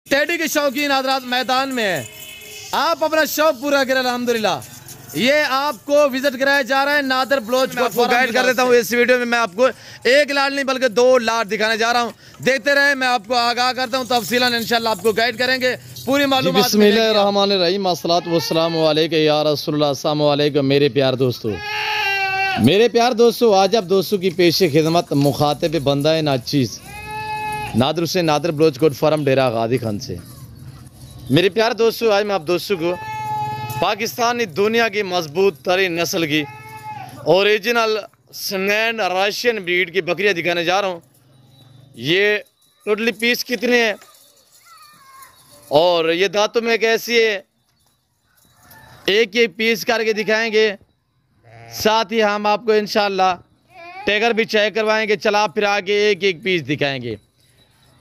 Teddy के शौकीन हजरात मैदान में है, आप अपना शौक पूरा करें अल्हम्दुलिल्लाह। ये आपको विजिट कराया जा रहा है नादर ब्लोच को आपको गाइड कर देता हूँ। इस वीडियो में मैं आपको एक लाट नहीं बल्कि 2 लाट दिखाने जा रहा हूँ। देखते रहे, मैं आपको आगाह करता हूँ, तफसीलन इंशाल्लाह आपको गाइड करेंगे, पूरी मालूमात। बिस्मिल्लाहिर्रहमानिर्रहीम, अस्सलातु वस्सलामु अलैका या रसूलुल्लाह, अस्सलामु अलैकुम मेरे प्यार दोस्तों। मेरे प्यार दोस्तों, आज आप दोस्तों की पेश खिदमत मुखातिब बंदा है नाचीज़ नादर हुसैन नादर ब्लोच गोट फार्म डेरा गादी खान से। मेरे प्यार दोस्तों, आज मैं आप दोस्तों को पाकिस्तानी दुनिया की मजबूत तरीन नस्ल की ओरिजिनल स्नैन रशियन ब्रीड की बकरियां दिखाने जा रहा हूँ। ये टोटली पीस कितने हैं और ये दांतों में कैसी है, एक एक पीस करके दिखाएंगे। साथ ही हम आपको इंशाल्लाह टैगर भी चेक करवाएंगे, चला फिरा के एक एक पीस दिखाएंगे।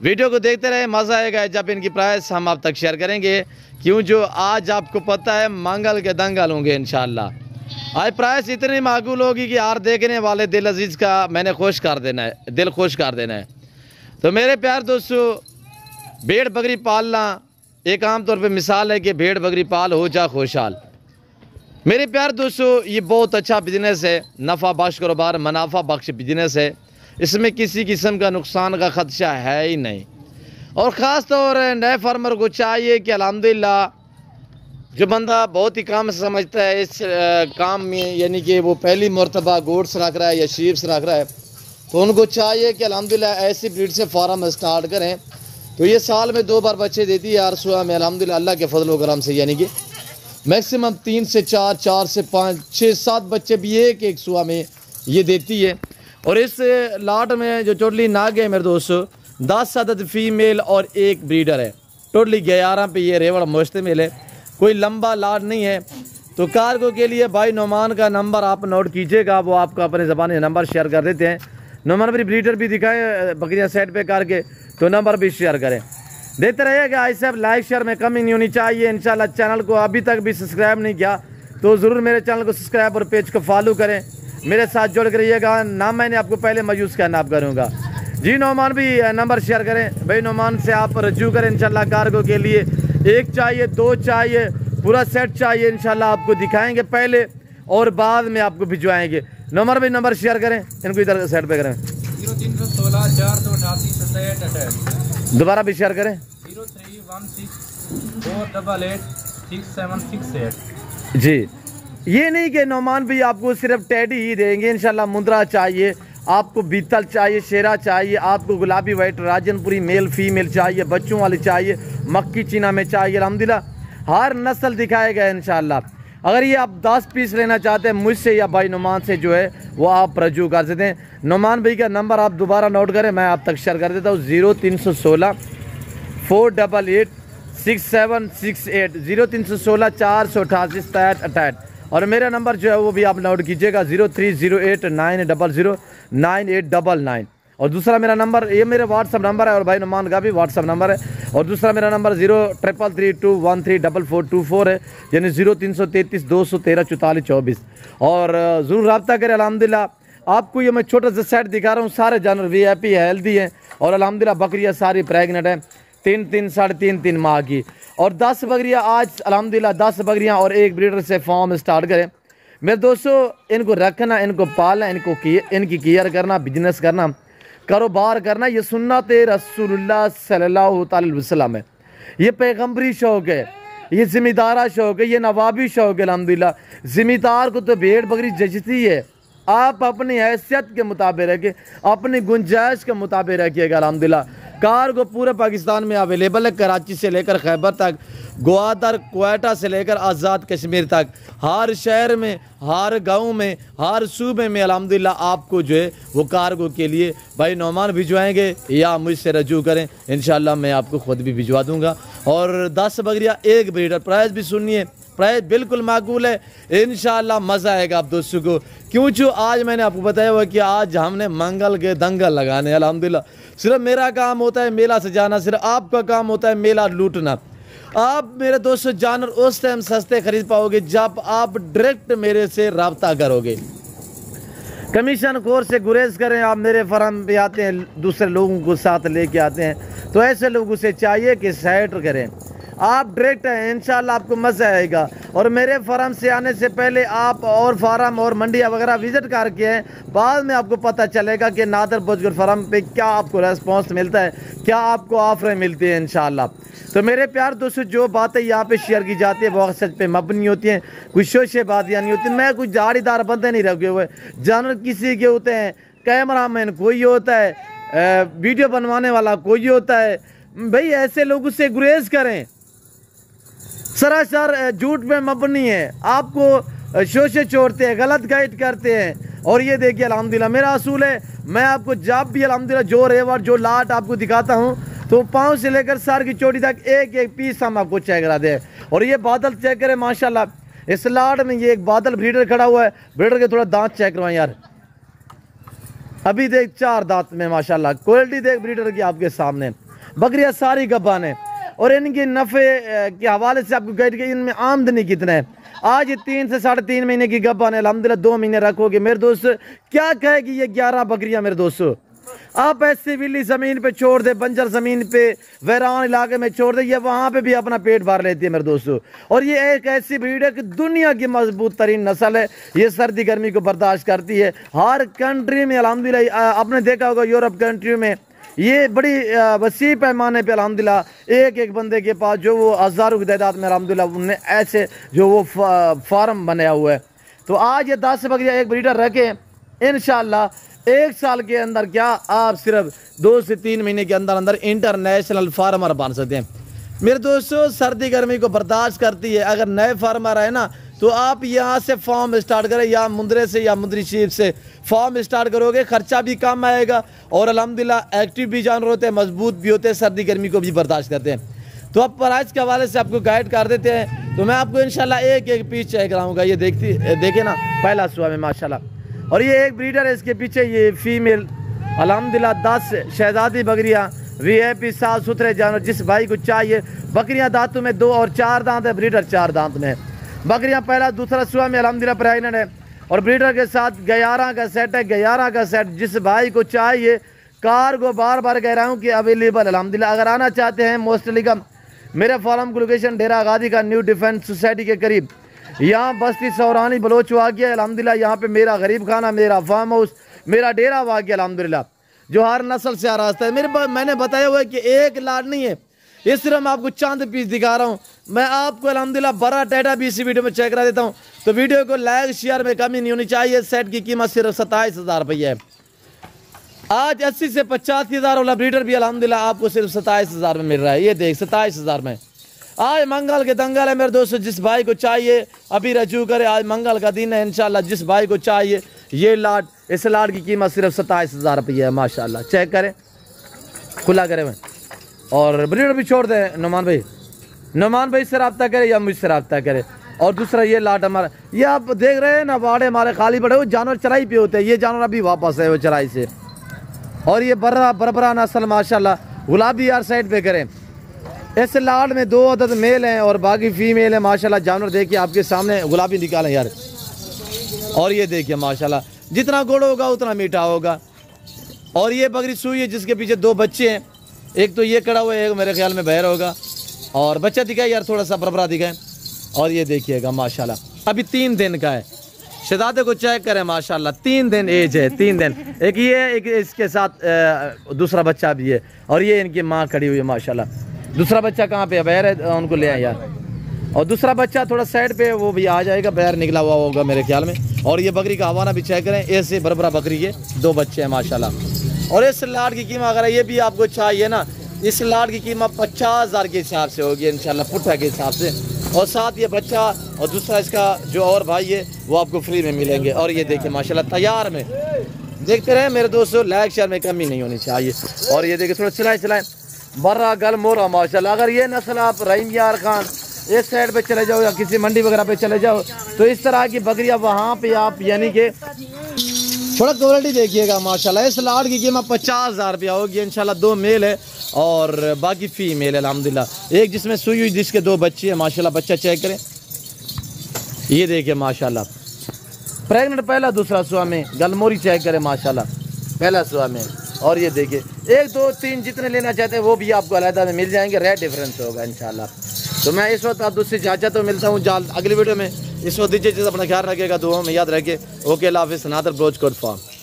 वीडियो को देखते रहे, मज़ा आएगा। जब इनकी प्राइस हम आप तक शेयर करेंगे, क्यों जो आज आपको पता है मंगल के दंगल होंगे इंशाल्लाह। आज प्राइस इतनी माकूल होगी कि यार देखने वाले दिल अजीज़ का मैंने खुश कर देना है, दिल खुश कर देना है। तो मेरे प्यार दोस्तों, भेड़ बकरी पालना एक आम तौर पे मिसाल है कि भेड़ बकरी पाल हो जा खुशहाल। मेरे प्यार दोस्तों, ये बहुत अच्छा बिजनेस है, नफ़ा बख्श कारोबार, मुनाफा बख्श बिजनेस है। इसमें किसी किस्म का नुकसान का खदशा है ही नहीं। और ख़ास तौर नए फार्मर को चाहिए कि अल्हम्दुलिल्लाह जो बंदा बहुत ही काम समझता है इस काम में, यानी कि वो पहली मरतबा गोट्स रख रहा है या शीप्स रख रहा है, तो उनको चाहिए कि अल्हम्दुलिल्लाह ऐसी ब्रीड से फार्म स्टार्ट करें। तो ये साल में 2 बार बच्चे देती है यार सुबह में अल्हम्दुलिल्लाह अल्लाह के फजल व करम से, यानी कि मैक्सिमम 3 से 4, 4 से 5, 6, 7 बच्चे भी एक सुबह में ये देती है। और इस लाट में जो टोटली नाग है मेरे दोस्तों, 10 अदद फीमेल और 1 ब्रीडर है। टोटली 11 पे ये रेवड़ मुश्तमिल है, कोई लंबा लाट नहीं है। तो कार्गो के लिए भाई नोमान का नंबर आप नोट कीजिएगा, वो आपको अपने ज़बानी नंबर शेयर कर देते हैं। नोमान भी ब्रीडर भी दिखाएँ बकरियाँ सेट पे करके, तो नंबर भी शेयर करें। देखते रहिएगा। आई साहब लाइक शेयर में कमी नहीं होनी चाहिए इंशाल्लाह। चैनल को अभी तक भी सब्सक्राइब नहीं किया तो ज़रूर मेरे चैनल को सब्सक्राइब और पेज को फॉलो करें, मेरे साथ जुड़ कर रहिएगा। नाम मैंने आपको पहले मायूस का नाम करूँगा जी। नोमान भी नंबर शेयर करें भाई, नोमान से आप रजू करें इंशाल्लाह। कार्गो के लिए 1 चाहिए, 2 चाहिए, पूरा सेट चाहिए इंशाल्लाह, आपको दिखाएंगे पहले और बाद में आपको भिजवाएंगे। नोमान भी नंबर शेयर करें, इनको इधर सेट पे करें। 0316 488 67 दोबारा भी शेयर करें। 0316 488 6768 जी। ये नहीं कि नोमान भी आपको सिर्फ टेडी ही देंगे इंशाल्लाह। मुंद्रा चाहिए आपको, बीतल चाहिए, शेरा चाहिए आपको, गुलाबी वाइट राजनपुरी मेल फीमेल चाहिए, बच्चों वाली चाहिए, मक्की चीना में चाहिए, अल्हम्दुलिल्लाह हर नस्ल दिखाएगा इंशाल्लाह। अगर ये आप 10 पीस लेना चाहते हैं मुझसे या भाई नुमान से जो है वो आप रजू कर सकते हैं। नुमान भाई का नंबर आप दोबारा नोट करें, मैं आप तक शेयर कर देता हूँ। 0316 488 6768 0316 488 6768। और मेरा नंबर जो है वो भी आप नोट कीजिएगा 0308 900 9899। और दूसरा मेरा नंबर, ये मेरा व्हाट्सअप नंबर है और भाई नुमान का भी व्हाट्सअप नंबर है। और दूसरा मेरा नंबर 0332134424 है, यानी 0333 213 44 24। और ज़रूर रब्ता करें। अल्हम्दुलिल्लाह आपको ये मैं छोटा सा सेट दिखा रहा हूँ, सारे जानवर VIP है, हेल्दी हैं और अल्हम्दुलिल्लाह बकरियाँ सारी प्रेगनेंट हैं, 3 साढ़े 3 माह की। और 10 बकरियाँ आज अल्हम्दुलिल्लाह 10 बकरियाँ और 1 ब्रीडर से फार्म स्टार्ट करें। मेरे दोस्तों, इनको रखना, इनको पालना, इनकी केयर करना, बिजनेस करना, कारोबार करना, ये सुन्नत रसूलुल्लाह सल्लल्लाहु अलैहि वसल्लम है। ये पैगम्बरी शौक़ है, ये ज़िम्मेदारा शौक़ है, ये नवाबी शौक़ है। अल्हम्दुलिल्लाह ज़िम्मेदार को तो भेड़ बकरी जचती है। आप अपनी हैसियत के मुताबिक रखें, अपनी गुंजाइश के मुताबिक रखिएगा। अल्हम्दुलिल्लाह कार्गो पूरे पाकिस्तान में अवेलेबल है, कराची से लेकर खैबर तक, ग्वादर क्वेटा से लेकर आज़ाद कश्मीर तक, हर शहर में, हर गांव में, हर सूबे में अल्हम्दुलिल्लाह आपको जो है वो कार्गो के लिए भाई नौमान भिजवाएंगे या मुझसे रजू करें इंशाल्लाह, मैं आपको ख़ुद भी भिजवा दूँगा। और 10 बकरियाँ 1 ब्रीडर, प्राइस भी सुनिए, प्राइस बिल्कुल माकूल है इंशाल्लाह, मज़ा आएगा आप दोस्तों को। क्यों जो आज मैंने आपको बताया हुआ कि आज हमने मंगल के दंगल लगाने। अल्हम्दुलिल्लाह सिर्फ मेरा काम होता है मेला सजाना, सिर्फ आपका काम होता है मेला लूटना। आप मेरे दोस्तों जानवर उस टाइम सस्ते खरीद पाओगे जब आप डायरेक्ट मेरे से रब्ता करोगे। कमीशन खोर से गुरेज करें। आप मेरे फार्म पे आते हैं, दूसरे लोगों को साथ लेके आते हैं, तो ऐसे लोगों से चाहिए कि साइड करें। आप डायरेक्ट हैं, इंशाल्लाह आपको मज़ा आएगा। और मेरे फार्म से आने से पहले आप और फार्म और मंडियाँ वगैरह विज़िट करके हैं, बाद में आपको पता चलेगा कि नादर बोजगर फार्म पे क्या आपको रेस्पॉन्स मिलता है, क्या आपको ऑफरें मिलती है इंशाल्लाह। तो मेरे प्यार दोस्तों, जो बातें यहाँ पे शेयर की जाती है वो सच पे मबनी होती हैं, कुछ शोशेबाजियाँ नहीं होती। मैं कुछ दाढ़ीदार बंदे नहीं रखे हुए, जानवर किसी के होते हैं, कैमरामैन कोई होता है, वीडियो बनवाने वाला कोई होता है। भाई ऐसे लोगों से गुरेज करें, सरासर झूठ में मबनी है, आपको शोशे छोड़ते हैं, गलत गाइड करते हैं। और ये देखिए अल्हम्दुलिल्लाह मेरा असूल है, मैं आपको जब भी अल्हम्दुलिल्लाह जो रेवर जो लाट आपको दिखाता हूँ तो पाँव से लेकर सर की चोटी तक एक एक पीस हम आपको चेक करा दे। और ये बादल चेक करें माशाल्लाह, इस लाट में ये एक बादल ब्रीडर खड़ा हुआ है। ब्रीडर के थोड़ा दांत चेक करवाएं यार, अभी देख 4 दांत में माशाल्लाह, क्वालिटी देख ब्रीडर की आपके सामने। बकरियां सारी गब्बान है और इनके नफ़े के हवाले से आपको गाइड किया, इनमें आमदनी कितना है। आज 3 से 3.5 महीने की गब्बान है, अल्हम्दुलिल्लाह 2 महीने रखोगे मेरे दोस्त, क्या कहेगी ये 11 बकरियां मेरे दोस्तों। आप ऐसी विली ज़मीन पे छोड़ दे, बंजर ज़मीन पे, वैरान इलाके में छोड़ दे, ये वहाँ पे भी अपना पेट भर लेती है मेरे दोस्तों। और ये एक ऐसी ब्रीड है कि दुनिया की मजबूत तरीन नस्ल है, ये सर्दी गर्मी को बर्दाश्त करती है। हर कंट्री में अल्हम्दुलिल्लाह, आपने देखा होगा यूरोप कंट्री में ये बड़ी वसी पैमाने पे अल्हम्दुलिल्लाह एक एक बंदे के पास जो वो हज़ारों की तादाद में अल्हम्दुलिल्लाह उनने ऐसे जो वो फार्म बनाया हुआ है। तो आज ये 10 बकरियाँ एक ब्रीडर रखें, इंशाल्लाह 1 साल के अंदर क्या आप सिर्फ 2 से 3 महीने के अंदर अंदर इंटरनेशनल फार्मर बन सकते हैं मेरे दोस्तों। सर्दी गर्मी को बर्दाश्त करती है। अगर नए फार्मर है ना, तो आप यहाँ से फार्म स्टार्ट करें, या मुंदरे से या मुंदरी शीप से फार्म स्टार्ट करोगे, खर्चा भी कम आएगा और अल्हम्दुलिल्लाह एक्टिव भी जानवर होते हैं, मजबूत भी होते हैं, सर्दी गर्मी को भी बर्दाश्त करते हैं। तो अब प्राइस के हवाले से आपको गाइड कर देते हैं। तो मैं आपको इंशाल्लाह एक एक पीस चेक कराऊंगा। ये देखे ना, पहला सुबह में माशाल्लाह। और ये एक ब्रीडर है, इसके पीछे ये फीमेल अल्हम्दुलिल्लाह 10 शहजादी बकरियाँ, वीआईपी साफ सुथरे जानवर, जिस भाई को चाहिए। बकरियाँ दांतों में 2 और 4 दांत है, ब्रीडर 4 दांत में है। बकरियाँ पहला दूसरा सुबह में अल्हम्दुलिल्लाह प्रेग्नेंट है और ब्रीडर के साथ 11 का सेट है। 11 का सेट जिस भाई को चाहिए, कार को बार बार कह रहा हूँ कि अवेलेबल अल्हम्दुलिल्लाह। अगर आना चाहते हैं मोस्टली का, मेरे फार्म की लोकेशन डेरा गादी का न्यू डिफेंस सोसाइटी के करीब, यहाँ बस्ती सौरानी बलोच वाक़िया अल्हम्दुलिल्लाह। यहाँ पे मेरा गरीब खाना, मेरा फार्म हाउस, मेरा डेरा वाक़िया अल्हम्दुलिल्लाह, जो हर नस्ल से आ रास्ता है। मैंने बताया हुआ है कि एक लाट नहीं है, इस सिर्फ मैं आपको चंद पीस दिखा रहा हूँ। मैं आपको अल्हम्दुलिल्लाह बड़ा टेटा भी इसी वीडियो में चेक करा देता हूँ। तो वीडियो को लाइक शेयर में कमी नहीं होनी चाहिए। सेट की कीमत सिर्फ 27,000 रुपये है। आज 80 से 85,000 वाला ब्रीडर भी अल्हम्दुलिल्लाह आपको सिर्फ 27,000 में मिल रहा है। ये देख 27,000 में। आज मंगल के दंगल है मेरे दोस्तों, जिस भाई को चाहिए अभी रजू करे। आज मंगल का दिन है इंशाल्लाह, जिस भाई को चाहिए ये लाट, इस लाट की कीमत सिर्फ 27,000 रुपये है माशाल्लाह। चेक करें, खुला करें मैं। और ब्रीडर भी छोड़ दें नुमान भाई से रब्ता करे या मुझसे रब्ता करे। और दूसरा ये लाट हमारा, ये आप देख रहे हैं ना, बाड़े हमारे खाली पड़े हुए, जानवर चराई पे होते हैं। ये जानवर अभी वापस है वो चराई से। और ये बरबरा नस्ल माशाल्लाह, गुलाबी यार साइड पे करें। इस लाट में 2 अदद मेल हैं और बाकी फीमेल है माशाल्लाह। जानवर देखिए आपके सामने, गुलाबी निकालें यार। और ये देखिए माशाल्लाह, जितना गुड़ होगा उतना मीठा होगा। और ये बकरी सुई है जिसके पीछे 2 बच्चे हैं, एक तो ये खड़ा हुआ है, एक मेरे ख्याल में बहर होगा। और बच्चा दिखाए यार, थोड़ा सा बरबरा दिखाए। और ये देखिएगा माशाल्लाह, अभी 3 दिन का है। शहजादे को चेक करें माशाल्लाह, 3 दिन एज है, 3 दिन। एक ये, एक इसके साथ दूसरा बच्चा भी है। और ये इनकी माँ खड़ी हुई है माशाल्लाह। दूसरा बच्चा कहाँ पे है? बहर है, उनको ले आए यार। और दूसरा बच्चा थोड़ा साइड पे, वो भी आ जाएगा, बहर निकला हुआ होगा मेरे ख्याल में। और ये बकरी का हवाना भी चेक करें, ऐसे बरबरा बकरी के 2 बच्चे हैं माशाल्लाह। और इस लाट की कीमत अगर ये भी आपको चाहिए ना, इस लाट की कीमत 50,000 के हिसाब से होगी इंशाल्लाह, पुट्ठा के हिसाब से। और साथ ये बच्चा और दूसरा इसका जो और भाई है वो आपको फ्री में मिलेंगे। और ये देखिए माशाल्लाह तैयार में, देखते रहे मेरे दोस्तों, लाइक शेयर में कमी नहीं होनी चाहिए। और ये देखिए थोड़ा चलाएं बर्रा गल मोरा माशाल्लाह। अगर ये नस्ल आप रहीम यार खान इस साइड पे चले जाओ या किसी मंडी वगैरह पे चले जाओ, तो इस तरह की बकरियां वहाँ पे आप यानी कि थोड़ा क्वालिटी देखिएगा माशाल्लाह। इस लाट की कीमत 50,000 रुपया होगी इंशाल्लाह। 2 मेल है और बाकी फीमेल है अल्हम्दुलिल्लाह। एक जिसमें सुई हुई, जिसके 2 बच्चे हैं माशाल्लाह। बच्चा चेक करें, ये देखिए माशाल्लाह। प्रेग्नेंट पहला दूसरा सुआ में, गलमोरी चेक करें माशाल्लाह, पहला सुआ में। और ये देखिए 1 2 3 जितने लेना चाहते हैं वो भी आपको अलहदा में मिल जाएंगे, रेट डिफरेंस होगा इंशाल्लाह। तो मैं इस वक्त आप दूसरी इजाज़त तो मिलता हूँ जल्द अगली वीडियो में। इस वक्त दीजिए, अपना ख्याल रखिएगा, दुआ में याद रखिए। ओके, अल्लाह हाफिज़। नादर ब्लोच कोट फार्म।